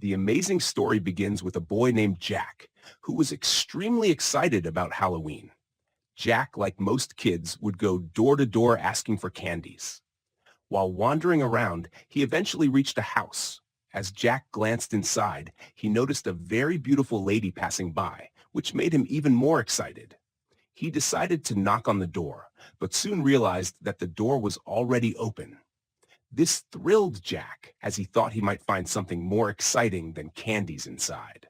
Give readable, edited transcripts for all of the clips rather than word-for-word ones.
The amazing story begins with a boy named Jack, who was extremely excited about Halloween. Jack, like most kids, would go door to door asking for candies. While wandering around, he eventually reached a house. As Jack glanced inside, he noticed a very beautiful lady passing by, which made him even more excited. He decided to knock on the door, but soon realized that the door was already open. This thrilled Jack, as he thought he might find something more exciting than candies inside.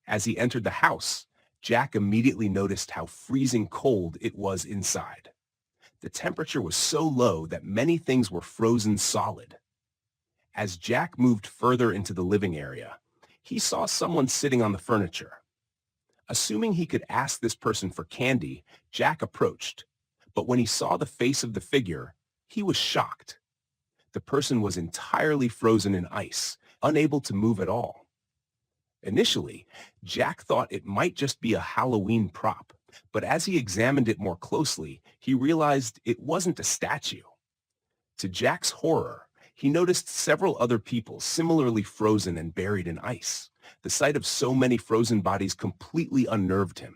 As he entered the house, Jack immediately noticed how freezing cold it was inside. The temperature was so low that many things were frozen solid. As Jack moved further into the living area, he saw someone sitting on the furniture. Assuming he could ask this person for candy, Jack approached. But when he saw the face of the figure, he was shocked. The person was entirely frozen in ice, unable to move at all. Initially, Jack thought it might just be a Halloween prop, but as he examined it more closely, he realized it wasn't a statue. To Jack's horror, he noticed several other people similarly frozen and buried in ice. The sight of so many frozen bodies completely unnerved him.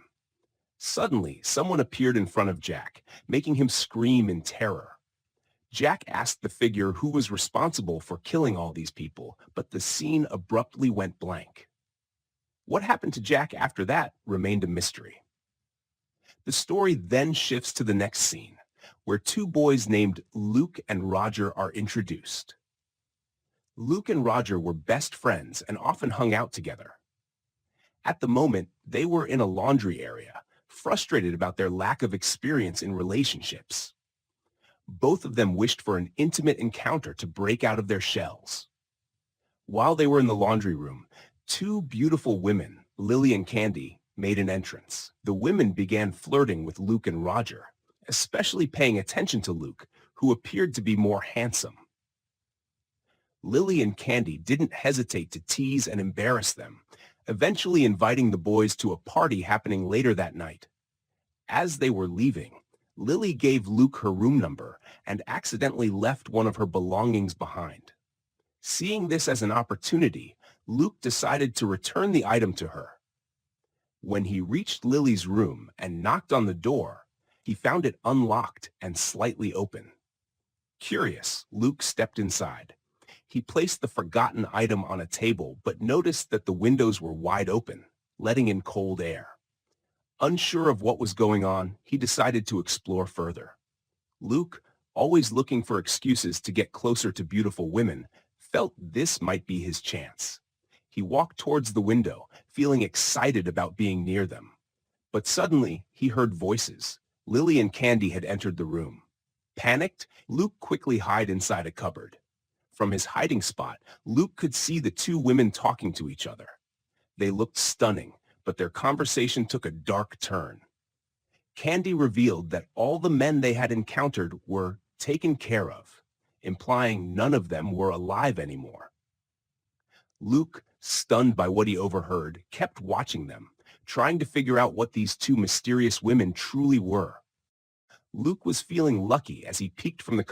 Suddenly, someone appeared in front of Jack, making him scream in terror. Jack asked the figure who was responsible for killing all these people, but the scene abruptly went blank. What happened to Jack after that remained a mystery. The story then shifts to the next scene, where two boys named Luke and Roger are introduced. Luke and Roger were best friends and often hung out together. At the moment, they were in a laundry area, frustrated about their lack of experience in relationships. Both of them wished for an intimate encounter to break out of their shells. While they were in the laundry room, two beautiful women, Lily and Candy, made an entrance. The women began flirting with Luke and Roger, especially paying attention to Luke, who appeared to be more handsome. Lily and Candy didn't hesitate to tease and embarrass them, eventually inviting the boys to a party happening later that night. As they were leaving, Lily gave Luke her room number and accidentally left one of her belongings behind. Seeing this as an opportunity, Luke decided to return the item to her. When he reached Lily's room and knocked on the door, he found it unlocked and slightly open. Curious, Luke stepped inside. He placed the forgotten item on a table, but noticed that the windows were wide open, letting in cold air. Unsure of what was going on, he decided to explore further. Luke, always looking for excuses to get closer to beautiful women, felt this might be his chance. He walked towards the window, feeling excited about being near them. But suddenly, he heard voices. Lily and Candy had entered the room. Panicked, Luke quickly hid inside a cupboard. From his hiding spot, Luke could see the two women talking to each other. They looked stunning, but their conversation took a dark turn. Candy revealed that all the men they had encountered were taken care of, implying none of them were alive anymore. Luke, stunned by what he overheard, kept watching them, trying to figure out what these two mysterious women truly were. Luke was feeling lucky as he peeked from the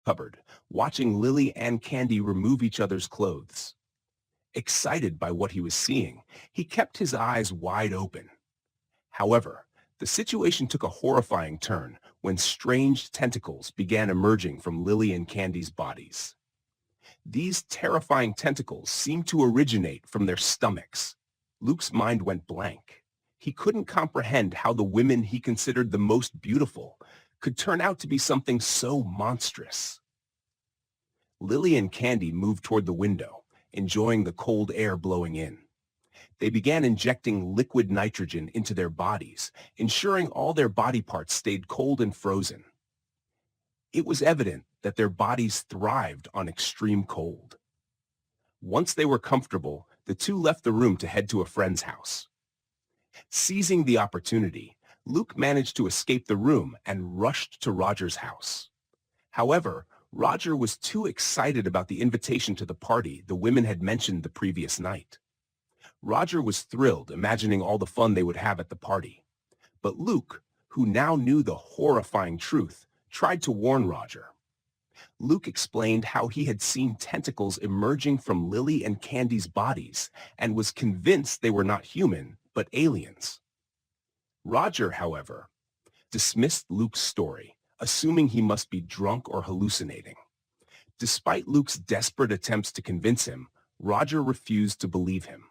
cupboard, watching Lily and Candy remove each other's clothes. Excited by what he was seeing, he kept his eyes wide open. However, the situation took a horrifying turn when strange tentacles began emerging from Lily and Candy's bodies. These terrifying tentacles seemed to originate from their stomachs. Luke's mind went blank. He couldn't comprehend how the women he considered the most beautiful could turn out to be something so monstrous. Lily and Candy moved toward the window, enjoying the cold air blowing in. They began injecting liquid nitrogen into their bodies, ensuring all their body parts stayed cold and frozen. It was evident that their bodies thrived on extreme cold. Once they were comfortable, the two left the room to head to a friend's house. Seizing the opportunity, Luke managed to escape the room and rushed to Roger's house. However, Roger was too excited about the invitation to the party the women had mentioned the previous night. Roger was thrilled, imagining all the fun they would have at the party. But Luke, who now knew the horrifying truth, tried to warn Roger. Luke explained how he had seen tentacles emerging from Lily and Candy's bodies and was convinced they were not human, but aliens. Roger, however, dismissed Luke's story, assuming he must be drunk or hallucinating. Despite Luke's desperate attempts to convince him, Roger refused to believe him.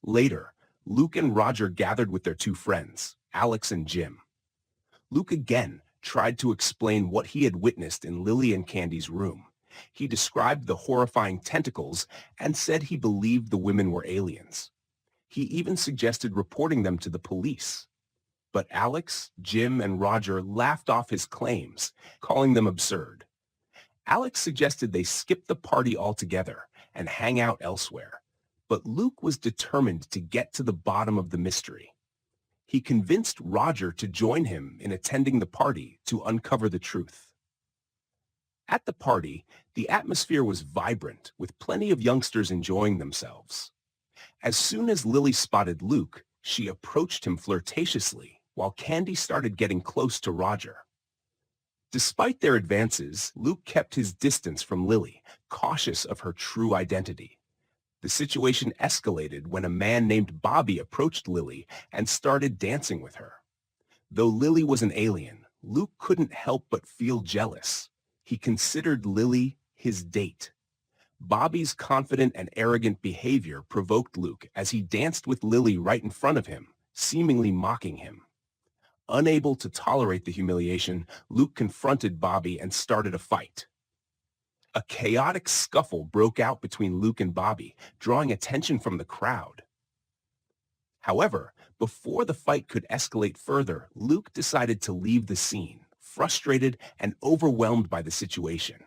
Later, Luke and Roger gathered with their two friends, Alex and Jim. Luke again tried to explain what he had witnessed in Lily and Candy's room. He described the horrifying tentacles and said he believed the women were aliens. He even suggested reporting them to the police. But Alex, Jim, and Roger laughed off his claims, calling them absurd. Alex suggested they skip the party altogether and hang out elsewhere, but Luke was determined to get to the bottom of the mystery. He convinced Roger to join him in attending the party to uncover the truth. At the party, the atmosphere was vibrant, with plenty of youngsters enjoying themselves. As soon as Lily spotted Luke, she approached him flirtatiously, while Candy started getting close to Roger. Despite their advances, Luke kept his distance from Lily, cautious of her true identity. The situation escalated when a man named Bobby approached Lily and started dancing with her. Though Lily was an alien, Luke couldn't help but feel jealous. He considered Lily his date. Bobby's confident and arrogant behavior provoked Luke as he danced with Lily right in front of him, seemingly mocking him. Unable to tolerate the humiliation, Luke confronted Bobby and started a fight. A chaotic scuffle broke out between Luke and Bobby, drawing attention from the crowd. However, before the fight could escalate further, Luke decided to leave the scene, frustrated and overwhelmed by the situation.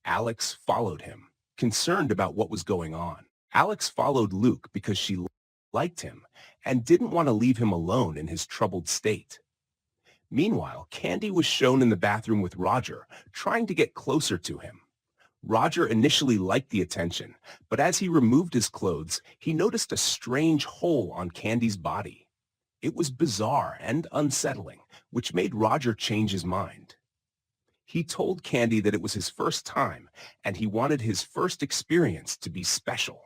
Alex followed him, concerned about what was going on. Alex followed Luke because she liked him and didn't want to leave him alone in his troubled state. Meanwhile, Candy was shown in the bathroom with Roger, trying to get closer to him. Roger initially liked the attention, but as he removed his clothes, he noticed a strange hole on Candy's body. It was bizarre and unsettling, which made Roger change his mind. He told Candy that it was his first time, and he wanted his first experience to be special.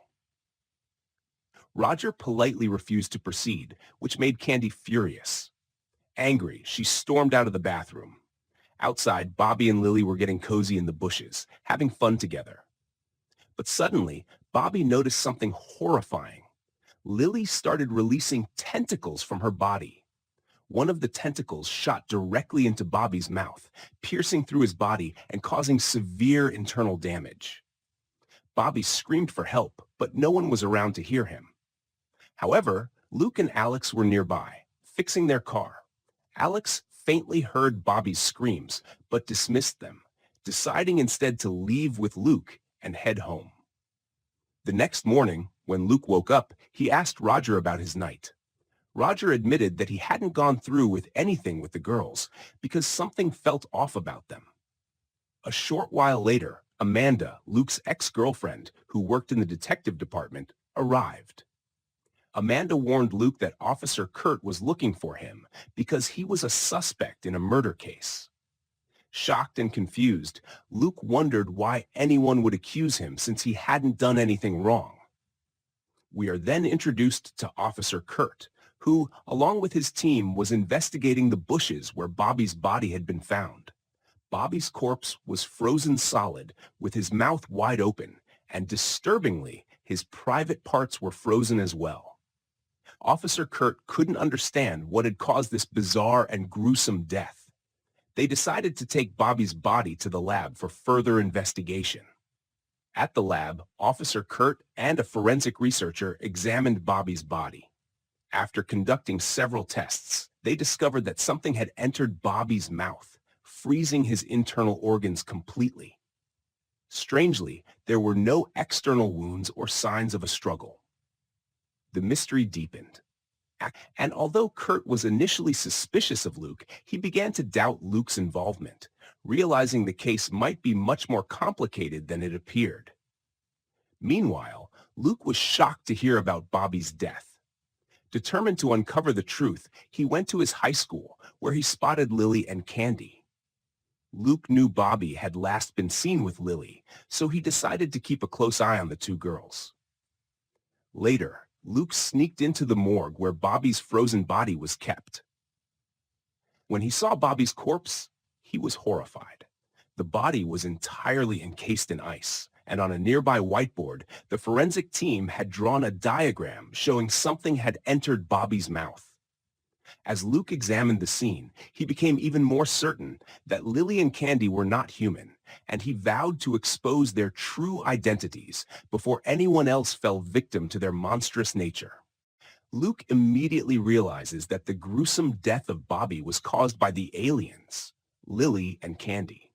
Roger politely refused to proceed, which made Candy furious. Angry, she stormed out of the bathroom. Outside, Bobby and Lily were getting cozy in the bushes, having fun together. But suddenly, Bobby noticed something horrifying. Lily started releasing tentacles from her body. One of the tentacles shot directly into Bobby's mouth, piercing through his body and causing severe internal damage. Bobby screamed for help, but no one was around to hear him. However, Luke and Alex were nearby, fixing their car. Alex faintly heard Bobby's screams, but dismissed them, deciding instead to leave with Luke and head home. The next morning, when Luke woke up, he asked Roger about his night. Roger admitted that he hadn't gone through with anything with the girls because something felt off about them. A short while later, Amanda, Luke's ex-girlfriend, who worked in the detective department, arrived. Amanda warned Luke that Officer Kurt was looking for him because he was a suspect in a murder case. Shocked and confused, Luke wondered why anyone would accuse him since he hadn't done anything wrong. We are then introduced to Officer Kurt, who, along with his team, was investigating the bushes where Bobby's body had been found. Bobby's corpse was frozen solid, with his mouth wide open, and disturbingly, his private parts were frozen as well. Officer Kurt couldn't understand what had caused this bizarre and gruesome death. They decided to take Bobby's body to the lab for further investigation. At the lab, Officer Kurt and a forensic researcher examined Bobby's body. After conducting several tests, they discovered that something had entered Bobby's mouth, freezing his internal organs completely. Strangely, there were no external wounds or signs of a struggle. The mystery deepened. And although Kurt was initially suspicious of Luke, he began to doubt Luke's involvement, realizing the case might be much more complicated than it appeared. Meanwhile, Luke was shocked to hear about Bobby's death. Determined to uncover the truth, he went to his high school, where he spotted Lily and Candy. Luke knew Bobby had last been seen with Lily, so he decided to keep a close eye on the two girls. Later, Luke sneaked into the morgue where Bobby's frozen body was kept. When he saw Bobby's corpse, he was horrified. The body was entirely encased in ice, and on a nearby whiteboard, the forensic team had drawn a diagram showing something had entered Bobby's mouth. As Luke examined the scene, he became even more certain that Lily and Candy were not human, and he vowed to expose their true identities before anyone else fell victim to their monstrous nature. Luke immediately realizes that the gruesome death of Bobby was caused by the aliens, Lily and Candy.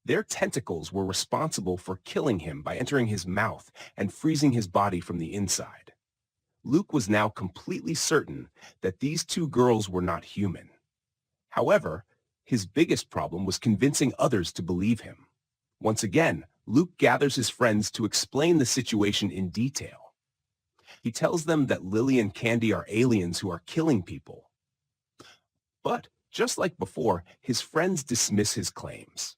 Their tentacles were responsible for killing him by entering his mouth and freezing his body from the inside. Luke was now completely certain that these two girls were not human. However, his biggest problem was convincing others to believe him. Once again, Luke gathers his friends to explain the situation in detail. He tells them that Lily and Candy are aliens who are killing people. But, just like before, his friends dismiss his claims.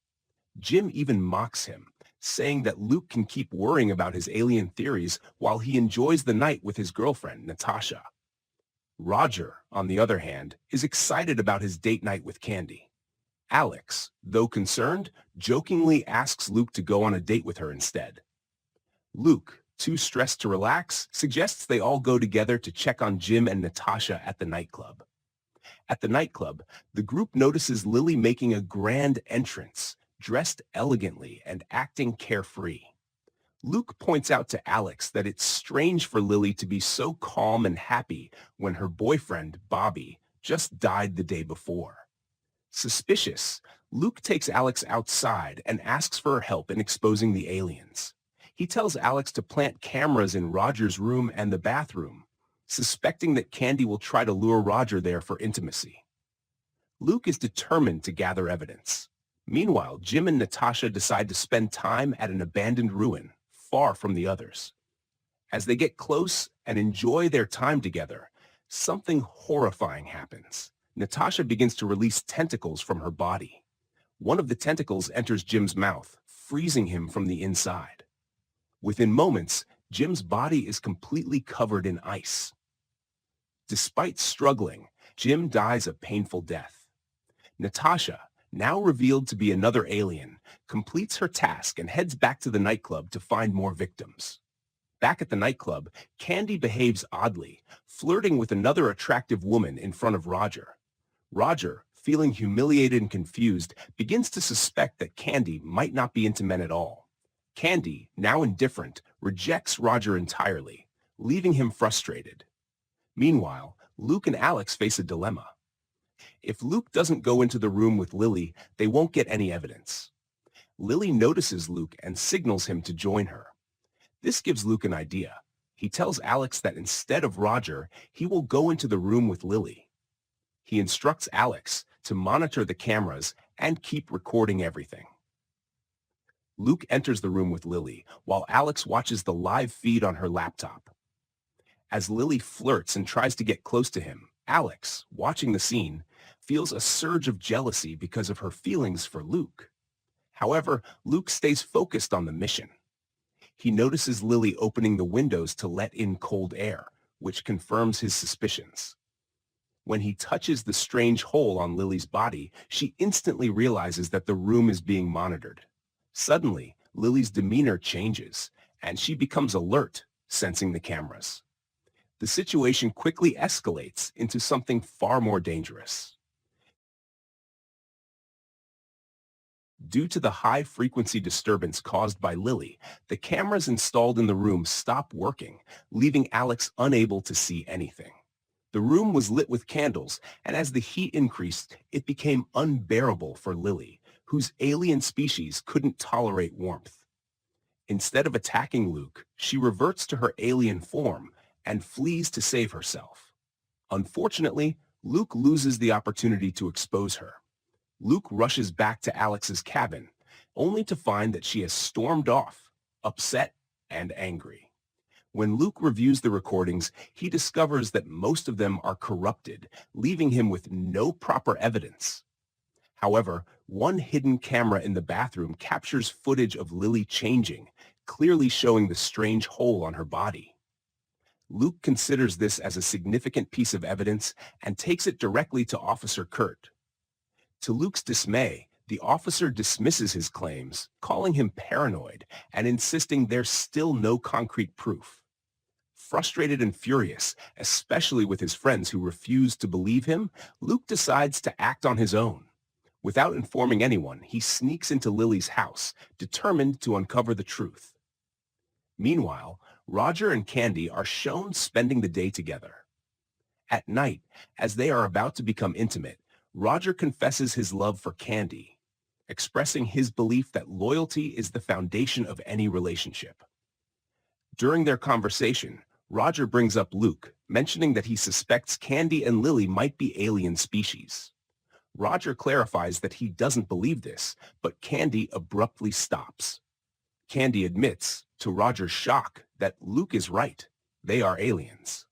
Jim even mocks him, saying that Luke can keep worrying about his alien theories while he enjoys the night with his girlfriend, Natasha. Roger, on the other hand, is excited about his date night with Candy. Alex, though concerned, jokingly asks Luke to go on a date with her instead. Luke, too stressed to relax, suggests they all go together to check on Jim and Natasha at the nightclub. At the nightclub, the group notices Lily making a grand entrance, dressed elegantly and acting carefree. Luke points out to Alex that it's strange for Lily to be so calm and happy when her boyfriend, Bobby, just died the day before. Suspicious, Luke takes Alex outside and asks for her help in exposing the aliens. He tells Alex to plant cameras in Roger's room and the bathroom, suspecting that Candy will try to lure Roger there for intimacy. Luke is determined to gather evidence. Meanwhile, Jim and Natasha decide to spend time at an abandoned ruin, far from the others. As they get close and enjoy their time together, something horrifying happens. Natasha begins to release tentacles from her body. One of the tentacles enters Jim's mouth, freezing him from the inside. Within moments, Jim's body is completely covered in ice. Despite struggling, Jim dies a painful death. Natasha, now revealed to be another alien, completes her task and heads back to the nightclub to find more victims. Back at the nightclub, Candy behaves oddly, flirting with another attractive woman in front of Roger. Roger, feeling humiliated and confused, begins to suspect that Candy might not be into men at all. Candy, now indifferent, rejects Roger entirely, leaving him frustrated. Meanwhile, Luke and Alex face a dilemma. If Luke doesn't go into the room with Lily, they won't get any evidence. Lily notices Luke and signals him to join her. This gives Luke an idea. He tells Alex that instead of Roger, he will go into the room with Lily. He instructs Alex to monitor the cameras and keep recording everything. Luke enters the room with Lily, while Alex watches the live feed on her laptop. As Lily flirts and tries to get close to him, Alex, watching the scene, feels a surge of jealousy because of her feelings for Luke. However, Luke stays focused on the mission. He notices Lily opening the windows to let in cold air, which confirms his suspicions. When he touches the strange hole on Lily's body, she instantly realizes that the room is being monitored. Suddenly, Lily's demeanor changes, and she becomes alert, sensing the cameras. The situation quickly escalates into something far more dangerous. Due to the high-frequency disturbance caused by Lily, the cameras installed in the room stop working, leaving Alex unable to see anything. The room was lit with candles, and as the heat increased, it became unbearable for Lily, whose alien species couldn't tolerate warmth. Instead of attacking Luke, she reverts to her alien form and flees to save herself. Unfortunately, Luke loses the opportunity to expose her. Luke rushes back to Alex's cabin, only to find that she has stormed off, upset and angry. When Luke reviews the recordings, he discovers that most of them are corrupted, leaving him with no proper evidence. However, one hidden camera in the bathroom captures footage of Lily changing, clearly showing the strange hole on her body. Luke considers this as a significant piece of evidence and takes it directly to Officer Kurt. To Luke's dismay, the officer dismisses his claims, calling him paranoid and insisting there's still no concrete proof. Frustrated and furious, especially with his friends who refuse to believe him, Luke decides to act on his own. Without informing anyone, he sneaks into Lily's house, determined to uncover the truth. Meanwhile, Roger and Candy are shown spending the day together. At night, as they are about to become intimate, Roger confesses his love for Candy, expressing his belief that loyalty is the foundation of any relationship. During their conversation, Roger brings up Luke, mentioning that he suspects Candy and Lily might be alien species. Roger clarifies that he doesn't believe this, but Candy abruptly stops. Candy admits, to Roger's shock, that Luke is right. They are aliens.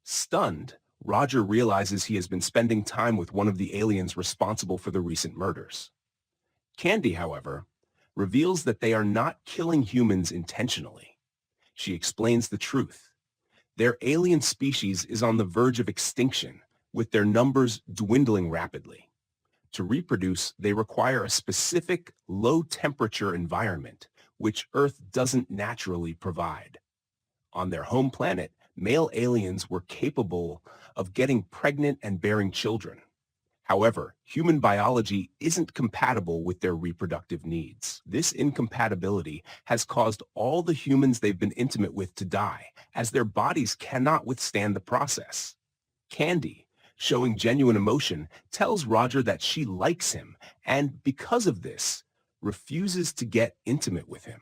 Stunned, Roger realizes he has been spending time with one of the aliens responsible for the recent murders. Candy, however, reveals that they are not killing humans intentionally. She explains the truth. Their alien species is on the verge of extinction, with their numbers dwindling rapidly. To reproduce, they require a specific low-temperature environment, which Earth doesn't naturally provide. On their home planet, male aliens were capable of getting pregnant and bearing children. However, human biology isn't compatible with their reproductive needs. This incompatibility has caused all the humans they've been intimate with to die, as their bodies cannot withstand the process. Candy, showing genuine emotion, tells Roger that she likes him and, because of this, refuses to get intimate with him.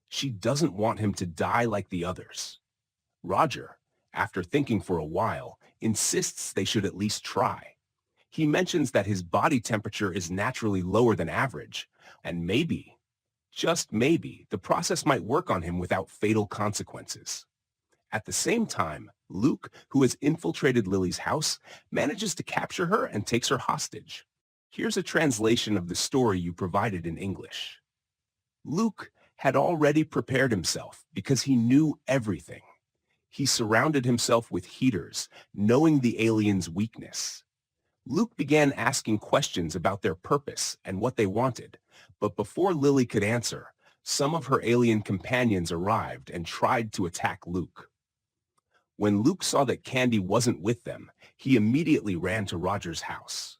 She doesn't want him to die like the others. Roger, after thinking for a while, insists they should at least try. He mentions that his body temperature is naturally lower than average, and maybe, just maybe, the process might work on him without fatal consequences. At the same time, Luke, who has infiltrated Lily's house, manages to capture her and takes her hostage. Here's a translation of the story you provided in English. Luke had already prepared himself because he knew everything. He surrounded himself with heaters, knowing the aliens' weakness. Luke began asking questions about their purpose and what they wanted, but before Lily could answer, some of her alien companions arrived and tried to attack Luke. When Luke saw that Candy wasn't with them, he immediately ran to Roger's house.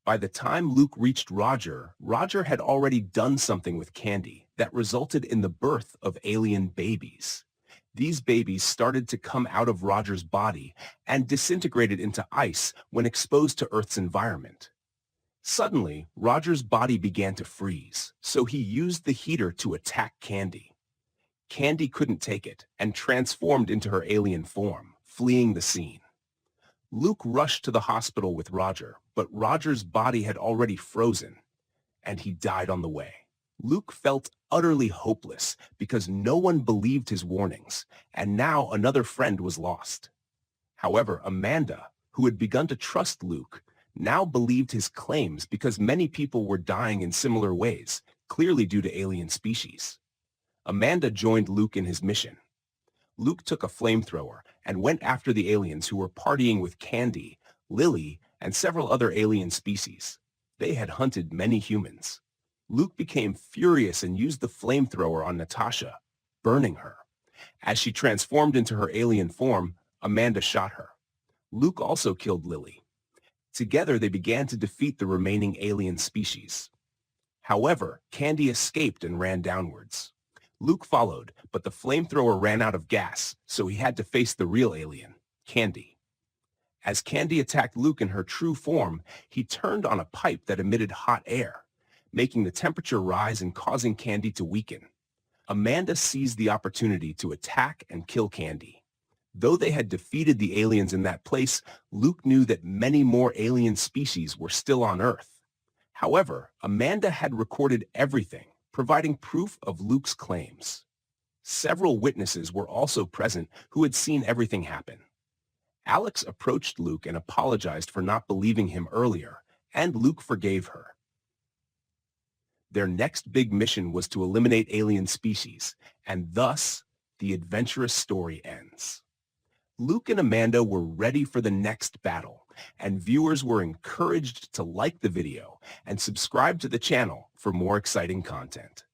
By the time Luke reached Roger, Roger had already done something with Candy that resulted in the birth of alien babies. These babies started to come out of Roger's body and disintegrated into ice when exposed to Earth's environment. Suddenly, Roger's body began to freeze, so he used the heater to attack Candy. Candy couldn't take it and transformed into her alien form, fleeing the scene. Luke rushed to the hospital with Roger, but Roger's body had already frozen, and he died on the way. Luke felt utterly hopeless because no one believed his warnings, and now another friend was lost. However, Amanda, who had begun to trust Luke, now believed his claims because many people were dying in similar ways, clearly due to alien species. Amanda joined Luke in his mission. Luke took a flamethrower and went after the aliens who were partying with Candy, Lily, and several other alien species. They had hunted many humans. Luke became furious and used the flamethrower on Natasha, burning her. As she transformed into her alien form, Amanda shot her. Luke also killed Lily. Together, they began to defeat the remaining alien species. However, Candy escaped and ran downwards. Luke followed, but the flamethrower ran out of gas, so he had to face the real alien, Candy. As Candy attacked Luke in her true form, he turned on a pipe that emitted hot air, making the temperature rise and causing Candy to weaken. Amanda seized the opportunity to attack and kill Candy. Though they had defeated the aliens in that place, Luke knew that many more alien species were still on Earth. However, Amanda had recorded everything, providing proof of Luke's claims. Several witnesses were also present who had seen everything happen. Alex approached Luke and apologized for not believing him earlier, and Luke forgave her. Their next big mission was to eliminate alien species, and thus, the adventurous story ends. Luke and Amanda were ready for the next battle, and viewers were encouraged to like the video and subscribe to the channel for more exciting content.